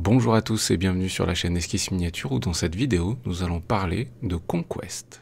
Bonjour à tous et bienvenue sur la chaîne Esquisse Miniature où dans cette vidéo nous allons parler de Conquest.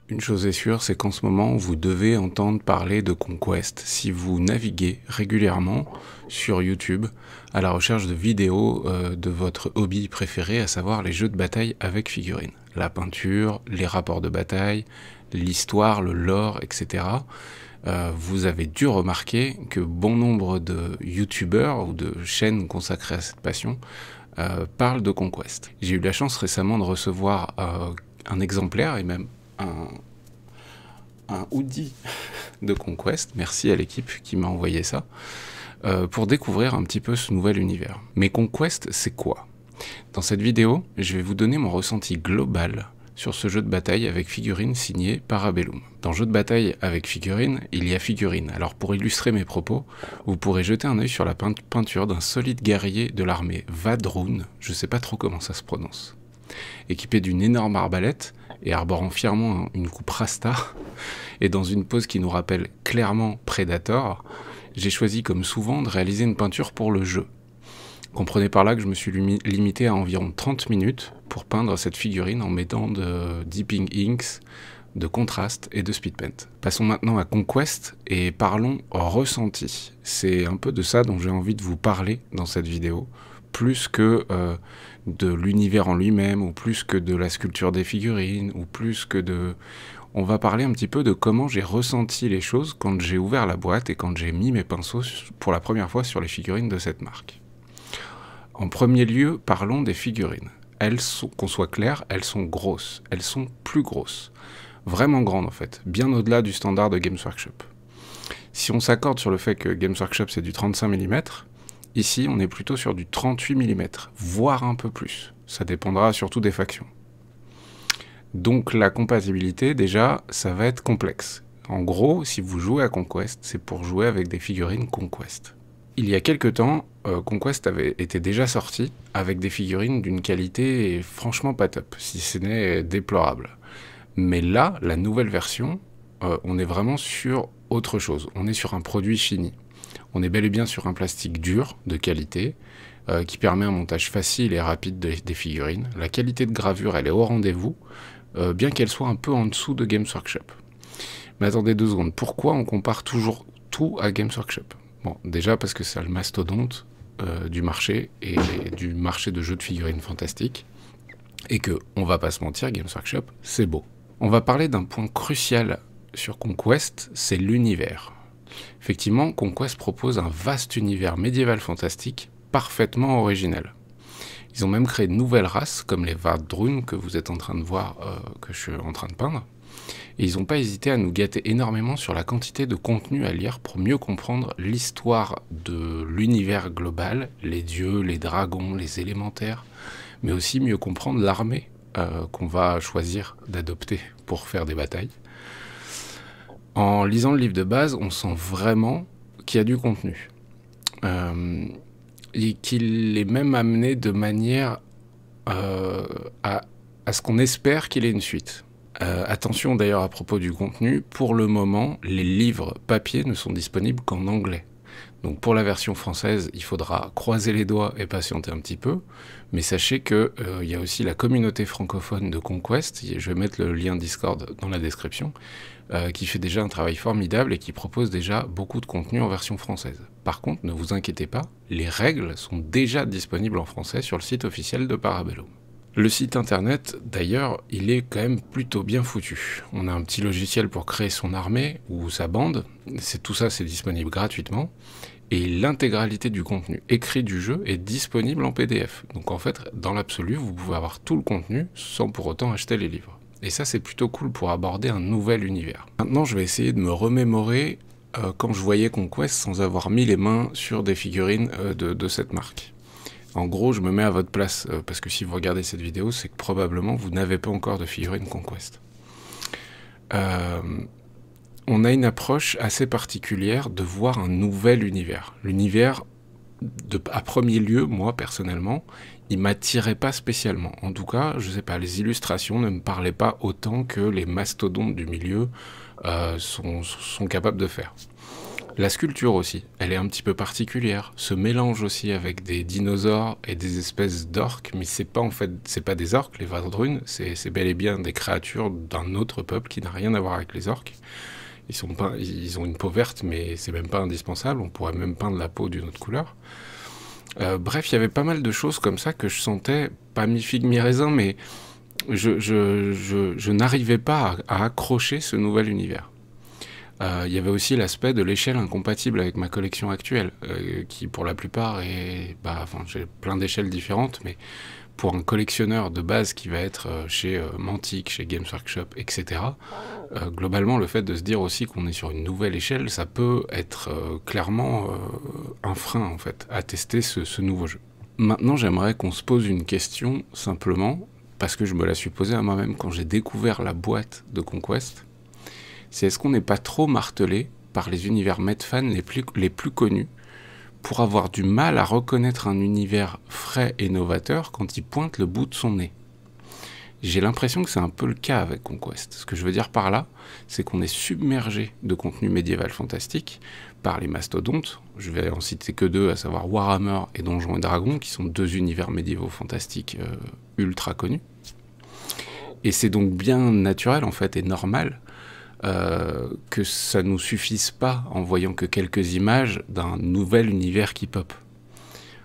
Une chose est sûre, c'est qu'en ce moment vous devez entendre parler de Conquest si vous naviguez régulièrement sur YouTube à la recherche de vidéos de votre hobby préféré, à savoir les jeux de bataille avec figurines. La peinture, les rapports de bataille, l'histoire, le lore, etc. Vous avez dû remarquer que bon nombre de youtubeurs ou de chaînes consacrées à cette passion parlent de Conquest. J'ai eu la chance récemment de recevoir un exemplaire et même un hoodie de Conquest, merci à l'équipe qui m'a envoyé ça, pour découvrir un petit peu ce nouvel univers. Mais Conquest, c'est quoi? Dans cette vidéo, je vais vous donner mon ressenti global sur ce jeu de bataille avec figurines signé Parabellum. Dans jeu de bataille avec figurines, il y a figurines. Alors pour illustrer mes propos, vous pourrez jeter un œil sur la peinture d'un solide guerrier de l'armée Vadrun, je sais pas trop comment ça se prononce, équipé d'une énorme arbalète et arborant fièrement une coupe rasta, et dans une pose qui nous rappelle clairement Predator, j'ai choisi comme souvent de réaliser une peinture pour le jeu. Comprenez par là que je me suis limité à environ 30 minutes pour peindre cette figurine en mettant de Dipping Inks, de contraste et de speed paint. Passons maintenant à Conquest et parlons ressenti. C'est un peu de ça dont j'ai envie de vous parler dans cette vidéo, plus que de l'univers en lui-même, ou plus que de la sculpture des figurines, ou plus que de... On va parler un petit peu de comment j'ai ressenti les choses quand j'ai ouvert la boîte et quand j'ai mis mes pinceaux pour la première fois sur les figurines de cette marque. En premier lieu, parlons des figurines. Elles sont, qu'on soit clair, elles sont grosses. Elles sont plus grosses. Vraiment grandes en fait, bien au-delà du standard de Games Workshop. Si on s'accorde sur le fait que Games Workshop c'est du 35 mm, ici on est plutôt sur du 38 mm, voire un peu plus. Ça dépendra surtout des factions. Donc la compatibilité, déjà, ça va être complexe. En gros, si vous jouez à Conquest, c'est pour jouer avec des figurines Conquest. Il y a quelques temps, Conquest avait été déjà sorti avec des figurines d'une qualité franchement pas top, si ce n'est déplorable. Mais là, la nouvelle version, on est vraiment sur autre chose. On est sur un produit fini. On est bel et bien sur un plastique dur, de qualité, qui permet un montage facile et rapide des figurines. La qualité de gravure, elle est au rendez-vous, bien qu'elle soit un peu en dessous de Games Workshop. Mais attendez 2 secondes, pourquoi on compare toujours tout à Games Workshop? Bon, déjà parce que c'est le mastodonte du marché, et du marché de jeux de figurines fantastiques, et que, on va pas se mentir, Games Workshop, c'est beau. On va parler d'un point crucial sur Conquest, c'est l'univers. Effectivement, Conquest propose un vaste univers médiéval fantastique, parfaitement original. Ils ont même créé de nouvelles races, comme les Vadrun que vous êtes en train de voir, que je suis en train de peindre. Et ils n'ont pas hésité à nous gâter énormément sur la quantité de contenu à lire pour mieux comprendre l'histoire de l'univers global, les dieux, les dragons, les élémentaires, mais aussi mieux comprendre l'armée qu'on va choisir d'adopter pour faire des batailles. En lisant le livre de base, on sent vraiment qu'il y a du contenu. Et qu'il est même amené de manière à ce qu'on espère qu'il ait une suite. Attention d'ailleurs à propos du contenu, pour le moment, les livres papier ne sont disponibles qu'en anglais. Donc pour la version française, il faudra croiser les doigts et patienter un petit peu, mais sachez qu'il y a aussi la communauté francophone de Conquest, je vais mettre le lien Discord dans la description, qui fait déjà un travail formidable et qui propose déjà beaucoup de contenu en version française. Par contre, ne vous inquiétez pas, les règles sont déjà disponibles en français sur le site officiel de Parabellum. Le site internet, d'ailleurs, il est quand même plutôt bien foutu. On a un petit logiciel pour créer son armée ou sa bande, tout ça c'est disponible gratuitement, et l'intégralité du contenu écrit du jeu est disponible en PDF. Donc en fait, dans l'absolu, vous pouvez avoir tout le contenu sans pour autant acheter les livres. Et ça c'est plutôt cool pour aborder un nouvel univers. Maintenant je vais essayer de me remémorer quand je voyais Conquest sans avoir mis les mains sur des figurines de cette marque. En gros, je me mets à votre place, parce que si vous regardez cette vidéo, c'est que probablement vous n'avez pas encore de figurines Conquest. On a une approche assez particulière de voir un nouvel univers. L'univers, à premier lieu, moi, personnellement, il m'attirait pas spécialement. En tout cas, je sais pas, les illustrations ne me parlaient pas autant que les mastodontes du milieu, sont capables de faire. La sculpture aussi, elle est un petit peu particulière, se mélange aussi avec des dinosaures et des espèces d'orques, mais c'est pas en fait, c'est pas des orques, les Vadrunes, c'est bel et bien des créatures d'un autre peuple qui n'a rien à voir avec les orques. Ils ont une peau verte, mais c'est même pas indispensable, on pourrait même peindre la peau d'une autre couleur. Bref, il y avait pas mal de choses comme ça que je sentais, pas mi-figue mi-raisin, mais je n'arrivais pas à accrocher ce nouvel univers. Il y avait aussi l'aspect de l'échelle incompatible avec ma collection actuelle, qui pour la plupart est... j'ai plein d'échelles différentes, mais pour un collectionneur de base qui va être chez Mantic, chez Games Workshop, etc., globalement, le fait de se dire aussi qu'on est sur une nouvelle échelle, ça peut être clairement un frein, en fait, à tester ce nouveau jeu. Maintenant, j'aimerais qu'on se pose une question, simplement, parce que je me la suis posée à moi-même quand j'ai découvert la boîte de Conquest, c'est est-ce qu'on n'est pas trop martelé par les univers Medfan les plus connus pour avoir du mal à reconnaître un univers frais et novateur quand il pointe le bout de son nez. J'ai l'impression que c'est un peu le cas avec Conquest. Ce que je veux dire par là, c'est qu'on est submergé de contenu médiéval fantastique par les mastodontes. Je vais en citer que deux, à savoir Warhammer et Donjons et Dragons, qui sont deux univers médiévaux fantastiques ultra connus. Et c'est donc bien naturel en fait et normal que ça nous suffise pas en voyant que quelques images d'un nouvel univers qui pop.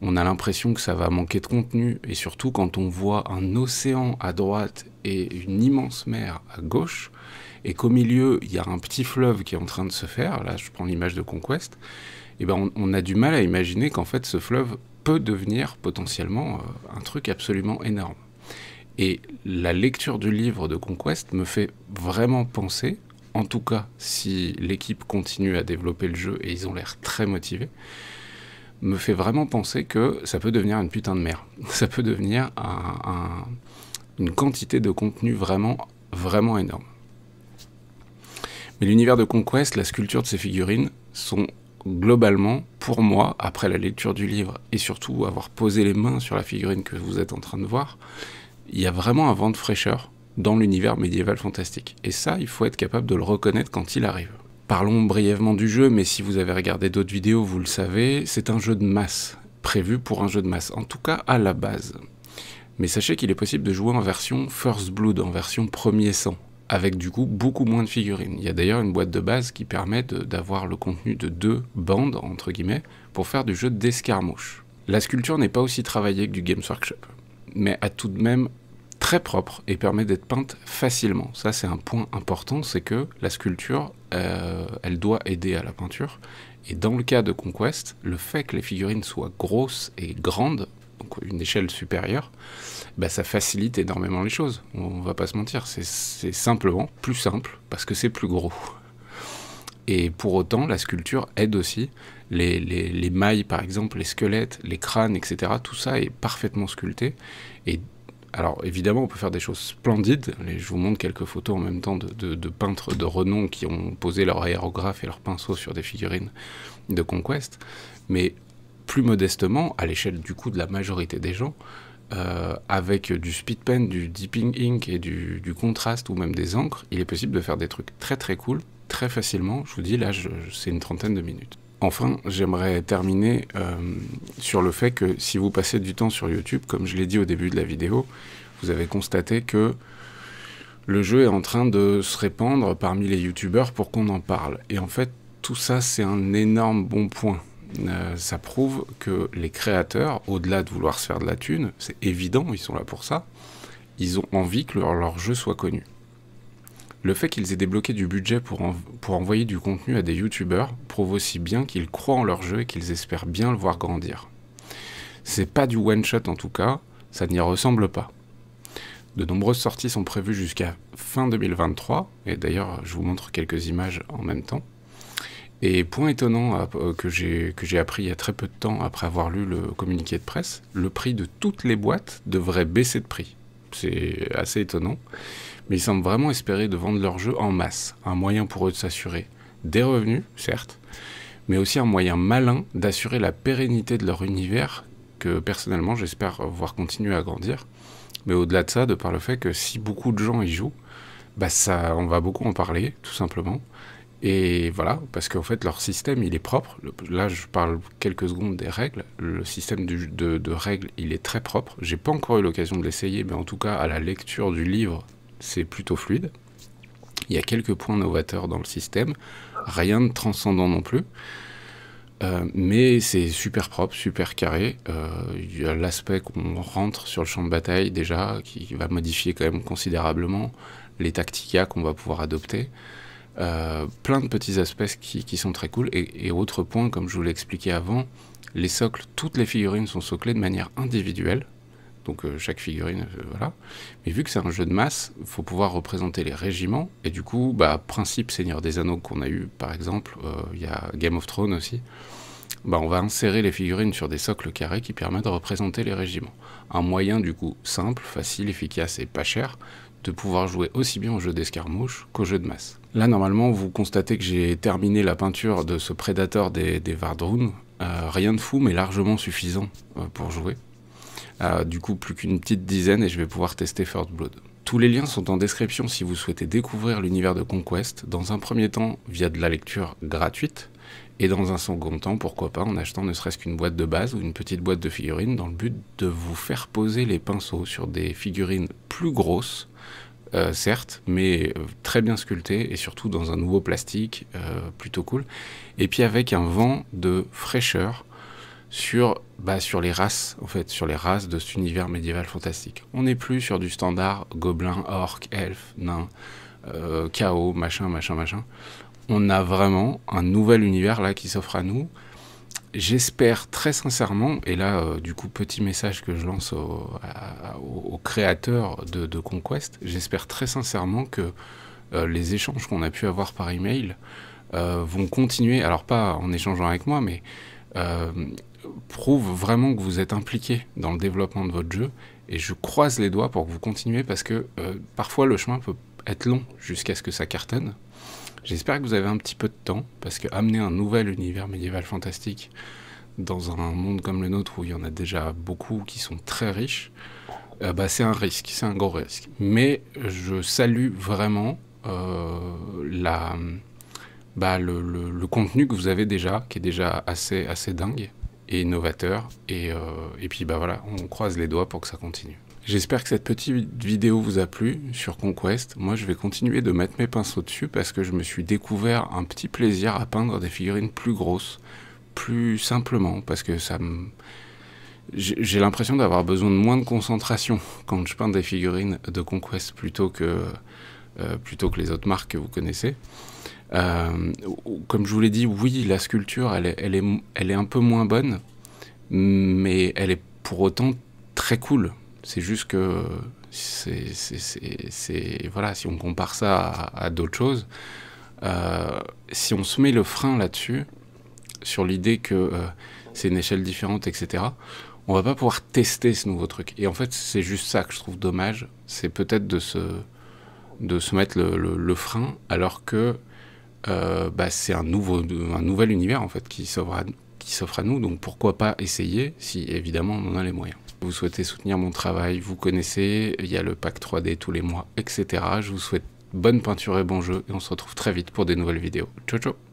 On a l'impression que ça va manquer de contenu, et surtout quand on voit un océan à droite et une immense mer à gauche, et qu'au milieu il y a un petit fleuve qui est en train de se faire, là je prends l'image de Conquest, et ben on a du mal à imaginer qu'en fait ce fleuve peut devenir potentiellement un truc absolument énorme. Et la lecture du livre de Conquest me fait vraiment penser, en tout cas si l'équipe continue à développer le jeu et ils ont l'air très motivés, me fait vraiment penser que ça peut devenir une putain de mer. Ça peut devenir une quantité de contenu vraiment, vraiment énorme. Mais l'univers de Conquest, la sculpture de ces figurines sont globalement, pour moi, après la lecture du livre et surtout avoir posé les mains sur la figurine que vous êtes en train de voir, il y a vraiment un vent de fraîcheur dans l'univers médiéval fantastique. Et ça, il faut être capable de le reconnaître quand il arrive. Parlons brièvement du jeu, mais si vous avez regardé d'autres vidéos, vous le savez, c'est un jeu de masse, prévu pour un jeu de masse, en tout cas à la base. Mais sachez qu'il est possible de jouer en version First Blood, en version premier sang, avec du coup beaucoup moins de figurines. Il y a d'ailleurs une boîte de base qui permet d'avoir le contenu de 2 bandes, entre guillemets, pour faire du jeu d'escarmouche. La sculpture n'est pas aussi travaillée que du Games Workshop, mais a tout de même très propre et permet d'être peinte facilement. Ça, c'est un point important, c'est que la sculpture, elle doit aider à la peinture. Et dans le cas de Conquest, le fait que les figurines soient grosses et grandes, donc une échelle supérieure, bah, ça facilite énormément les choses. On va pas se mentir, c'est simplement plus simple parce que c'est plus gros. Et pour autant, la sculpture aide aussi. Les mailles, par exemple, les squelettes, les crânes, etc., tout ça est parfaitement sculpté. Et alors évidemment, on peut faire des choses splendides. Je vous montre quelques photos en même temps de peintres de renom qui ont posé leur aérographe et leur pinceau sur des figurines de Conquest. Mais plus modestement, à l'échelle du coup de la majorité des gens, avec du speed pen, du dipping ink et du contraste ou même des encres, il est possible de faire des trucs très très cool, très facilement. Je vous dis, là, c'est une trentaine de minutes. Enfin, j'aimerais terminer sur le fait que si vous passez du temps sur YouTube, comme je l'ai dit au début de la vidéo, vous avez constaté que le jeu est en train de se répandre parmi les YouTubeurs pour qu'on en parle. Et en fait, tout ça, c'est un énorme bon point. Ça prouve que les créateurs, au-delà de vouloir se faire de la thune, c'est évident, ils sont là pour ça, ils ont envie que leur jeu soit connu. Le fait qu'ils aient débloqué du budget pour envoyer du contenu à des youtubeurs prouve aussi bien qu'ils croient en leur jeu et qu'ils espèrent bien le voir grandir. C'est pas du one-shot en tout cas, ça n'y ressemble pas. De nombreuses sorties sont prévues jusqu'à fin 2023, et d'ailleurs je vous montre quelques images en même temps. Et point étonnant que j'ai appris il y a très peu de temps après avoir lu le communiqué de presse, le prix de toutes les boîtes devrait baisser de prix. C'est assez étonnant. Mais ils semblent vraiment espérer de vendre leur jeu en masse, un moyen pour eux de s'assurer des revenus, certes, mais aussi un moyen malin d'assurer la pérennité de leur univers, que personnellement j'espère voir continuer à grandir. Mais au-delà de ça, de par le fait que si beaucoup de gens y jouent, Bah ça, on va beaucoup en parler, tout simplement. Et voilà, parce qu'en fait, leur système, il est propre. Là, je parle quelques secondes des règles. Le système de règles, il est très propre. J'ai pas encore eu l'occasion de l'essayer, mais en tout cas, à la lecture du livre, c'est plutôt fluide. Il y a quelques points novateurs dans le système. Rien de transcendant non plus. Mais c'est super propre, super carré. Il y a l'aspect qu'on rentre sur le champ de bataille déjà, qui va modifier quand même considérablement les tacticas qu'on va pouvoir adopter. Plein de petits aspects qui sont très cool. Et autre point, comme je vous l'ai expliqué avant, les socles, toutes les figurines sont soclées de manière individuelle. Donc chaque figurine, voilà. Mais vu que c'est un jeu de masse, il faut pouvoir représenter les régiments. Et du coup, principe Seigneur des Anneaux qu'on a eu, par exemple, il y a Game of Thrones aussi. On va insérer les figurines sur des socles carrés qui permettent de représenter les régiments. Un moyen, du coup, simple, facile, efficace et pas cher, de pouvoir jouer aussi bien au jeu d'escarmouche qu'au jeu de masse. Là, normalement, vous constatez que j'ai terminé la peinture de ce prédateur des Vardrûn. Rien de fou, mais largement suffisant pour jouer. Du coup, plus qu'une petite dizaine et je vais pouvoir tester First Blood. Tous les liens sont en description si vous souhaitez découvrir l'univers de Conquest, dans un premier temps via de la lecture gratuite, et dans un second temps, pourquoi pas, en achetant ne serait-ce qu'une boîte de base ou une petite boîte de figurines, dans le but de vous faire poser les pinceaux sur des figurines plus grosses, certes, mais très bien sculptées, et surtout dans un nouveau plastique, plutôt cool, et puis avec un vent de fraîcheur, sur les races, en fait, sur les races de cet univers médiéval fantastique. On n'est plus sur du standard gobelin, orc, elfe, nain, chaos, machin. On a vraiment un nouvel univers là qui s'offre à nous. J'espère très sincèrement, et là, du coup, petit message que je lance aux créateurs de Conquest, j'espère très sincèrement que les échanges qu'on a pu avoir par email vont continuer, alors pas en échangeant avec moi, mais prouve vraiment que vous êtes impliqué dans le développement de votre jeu, et je croise les doigts pour que vous continuiez, parce que parfois le chemin peut être long jusqu'à ce que ça cartonne. J'espère que vous avez un petit peu de temps, parce que amener un nouvel univers médiéval fantastique dans un monde comme le nôtre où il y en a déjà beaucoup qui sont très riches, c'est un risque, c'est un gros risque. Mais je salue vraiment le contenu que vous avez déjà, qui est déjà assez dingue et novateur, et puis voilà, on croise les doigts pour que ça continue. J'espère que cette petite vidéo vous a plu sur Conquest. Moi, je vais continuer de mettre mes pinceaux dessus parce que je me suis découvert un petit plaisir à peindre des figurines plus grosses, plus simplement, parce que j'ai l'impression d'avoir besoin de moins de concentration quand je peins des figurines de Conquest plutôt que les autres marques que vous connaissez. Comme je vous l'ai dit, oui, la sculpture, elle est un peu moins bonne, mais elle est pour autant très cool. C'est juste que voilà, si on compare ça à d'autres choses, si on se met le frein là-dessus, sur l'idée que c'est une échelle différente, etc., on va pas pouvoir tester ce nouveau truc. Et en fait, c'est juste ça que je trouve dommage, c'est peut-être de se mettre le frein, alors que c'est un nouvel univers en fait qui s'offre à nous, donc pourquoi pas essayer si évidemment on en a les moyens. Vous souhaitez soutenir mon travail, vous connaissez, il y a le pack 3D tous les mois, etc. Je vous souhaite bonne peinture et bon jeu, et on se retrouve très vite pour des nouvelles vidéos. Ciao ciao.